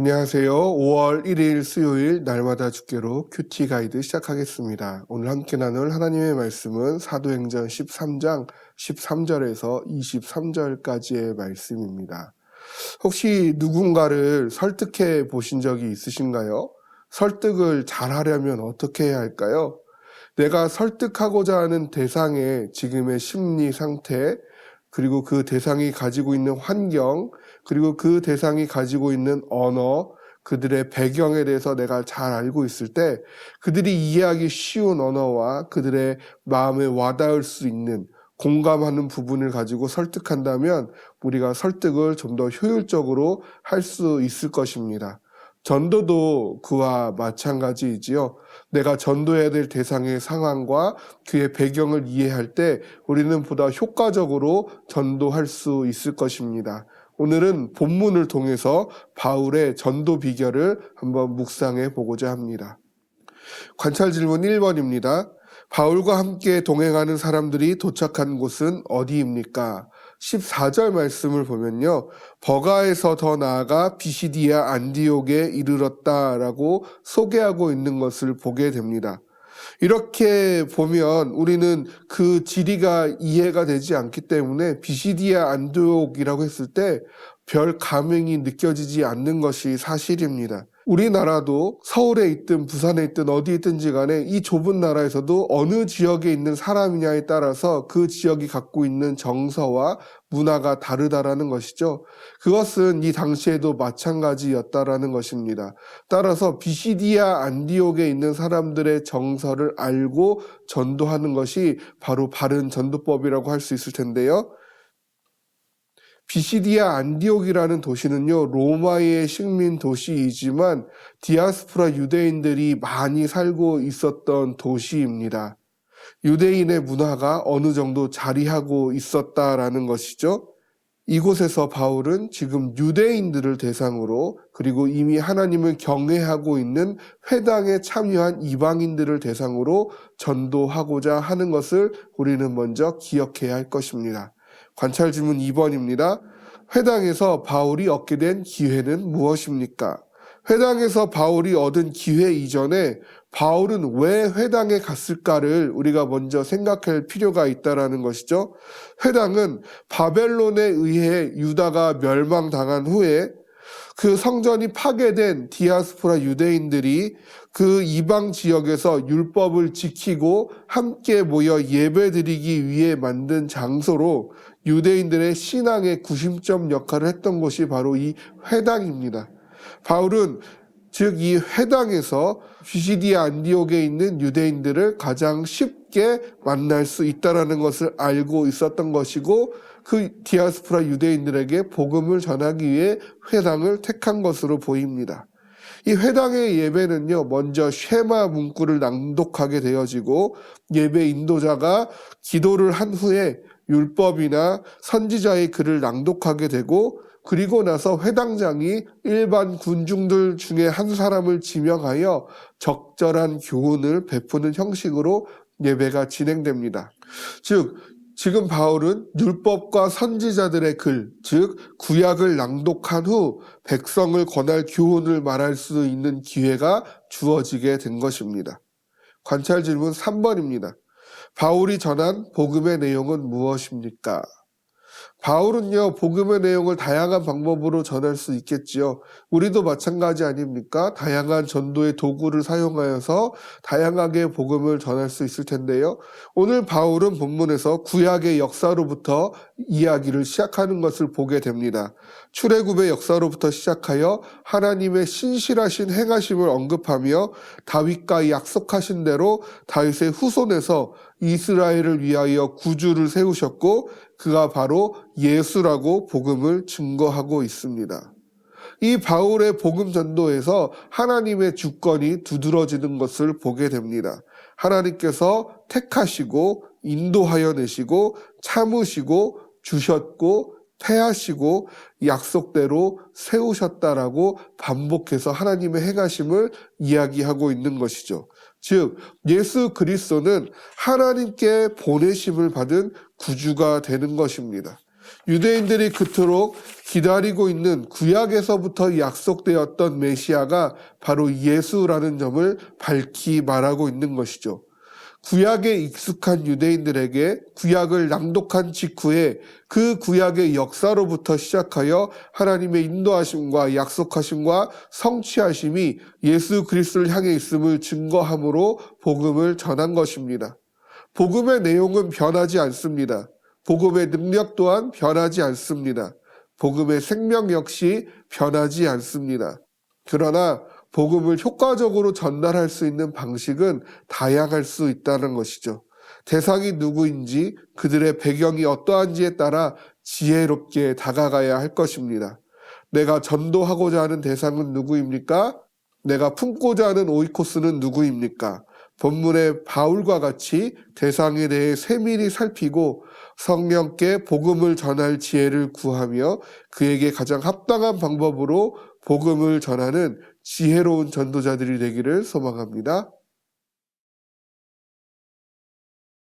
안녕하세요. 5월 1일 수요일 날마다 주께로 큐티 가이드 시작하겠습니다. 오늘 함께 나눌 하나님의 말씀은 사도행전 13장 13절에서 23절까지의 말씀입니다. 혹시 누군가를 설득해 보신 적이 있으신가요? 설득을 잘하려면 어떻게 해야 할까요? 내가 설득하고자 하는 대상의 지금의 심리 상태, 그리고 그 대상이 가지고 있는 환경, 그리고 그 대상이 가지고 있는 언어, 그들의 배경에 대해서 내가 잘 알고 있을 때 그들이 이해하기 쉬운 언어와 그들의 마음에 와닿을 수 있는 공감하는 부분을 가지고 설득한다면 우리가 설득을 좀 더 효율적으로 할 수 있을 것입니다. 전도도 그와 마찬가지이지요. 내가 전도해야 될 대상의 상황과 그의 배경을 이해할 때 우리는 보다 효과적으로 전도할 수 있을 것입니다. 오늘은 본문을 통해서 바울의 전도 비결을 한번 묵상해 보고자 합니다. 관찰 질문 1번입니다. 바울과 함께 동행하는 사람들이 도착한 곳은 어디입니까? 14절 말씀을 보면요. 버가에서 더 나아가 비시디아 안디옥에 이르렀다라고 소개하고 있는 것을 보게 됩니다. 이렇게 보면 우리는 그 지리가 이해가 되지 않기 때문에 비시디아 안디옥이라고 했을 때 별 감흥이 느껴지지 않는 것이 사실입니다. 우리나라도 서울에 있든 부산에 있든 어디 있든지 간에 이 좁은 나라에서도 어느 지역에 있는 사람이냐에 따라서 그 지역이 갖고 있는 정서와 문화가 다르다라는 것이죠. 그것은 이 당시에도 마찬가지였다라는 것입니다. 따라서 비시디아 안디옥에 있는 사람들의 정서를 알고 전도하는 것이 바로 바른 전도법이라고 할 수 있을 텐데요. 비시디아 안디옥이라는 도시는요, 로마의 식민 도시이지만 디아스포라 유대인들이 많이 살고 있었던 도시입니다. 유대인의 문화가 어느 정도 자리하고 있었다라는 것이죠. 이곳에서 바울은 지금 유대인들을 대상으로 그리고 이미 하나님을 경외하고 있는 회당에 참여한 이방인들을 대상으로 전도하고자 하는 것을 우리는 먼저 기억해야 할 것입니다. 관찰 질문 2번입니다. 회당에서 바울이 얻게 된 기회는 무엇입니까? 회당에서 바울이 얻은 기회 이전에 바울은 왜 회당에 갔을까를 우리가 먼저 생각할 필요가 있다는 것이죠. 회당은 바벨론에 의해 유다가 멸망당한 후에 그 성전이 파괴된 디아스포라 유대인들이 그 이방 지역에서 율법을 지키고 함께 모여 예배드리기 위해 만든 장소로 유대인들의 신앙의 구심점 역할을 했던 곳이 바로 이 회당입니다. 바울은 즉 이 회당에서 비시디아 안디옥에 있는 유대인들을 가장 쉽게 만날 수 있다는 것을 알고 있었던 것이고 그 디아스포라 유대인들에게 복음을 전하기 위해 회당을 택한 것으로 보입니다. 이 회당의 예배는요, 먼저 쉐마 문구를 낭독하게 되어지고 예배 인도자가 기도를 한 후에 율법이나 선지자의 글을 낭독하게 되고 그리고 나서 회당장이 일반 군중들 중에 한 사람을 지명하여 적절한 교훈을 베푸는 형식으로 예배가 진행됩니다. 즉 지금 바울은 율법과 선지자들의 글, 즉 구약을 낭독한 후 백성을 권할 교훈을 말할 수 있는 기회가 주어지게 된 것입니다. 관찰 질문 3번입니다. 바울이 전한 복음의 내용은 무엇입니까? 바울은요, 복음의 내용을 다양한 방법으로 전할 수 있겠지요. 우리도 마찬가지 아닙니까? 다양한 전도의 도구를 사용하여서 다양하게 복음을 전할 수 있을 텐데요. 오늘 바울은 본문에서 구약의 역사로부터 이야기를 시작하는 것을 보게 됩니다. 출애굽의 역사로부터 시작하여 하나님의 신실하신 행하심을 언급하며 다윗과 약속하신 대로 다윗의 후손에서 이스라엘을 위하여 구주를 세우셨고 그가 바로 예수라고 복음을 증거하고 있습니다. 이 바울의 복음 전도에서 하나님의 주권이 두드러지는 것을 보게 됩니다. 하나님께서 택하시고 인도하여 내시고 참으시고 주셨고 패하시고 약속대로 세우셨다라고 반복해서 하나님의 행하심을 이야기하고 있는 것이죠. 즉 예수 그리스도는 하나님께 보내심을 받은 구주가 되는 것입니다. 유대인들이 그토록 기다리고 있는 구약에서부터 약속되었던 메시아가 바로 예수라는 점을 밝히 말하고 있는 것이죠. 구약에 익숙한 유대인들에게 구약을 낭독한 직후에 그 구약의 역사로부터 시작하여 하나님의 인도하심과 약속하심과 성취하심이 예수 그리스도를 향해 있음을 증거함으로 복음을 전한 것입니다. 복음의 내용은 변하지 않습니다. 복음의 능력 또한 변하지 않습니다. 복음의 생명 역시 변하지 않습니다. 그러나 복음을 효과적으로 전달할 수 있는 방식은 다양할 수 있다는 것이죠. 대상이 누구인지 그들의 배경이 어떠한지에 따라 지혜롭게 다가가야 할 것입니다. 내가 전도하고자 하는 대상은 누구입니까? 내가 품고자 하는 오이코스는 누구입니까? 본문의 바울과 같이 대상에 대해 세밀히 살피고 성령께 복음을 전할 지혜를 구하며 그에게 가장 합당한 방법으로 복음을 전하는 지혜로운 전도자들이 되기를 소망합니다.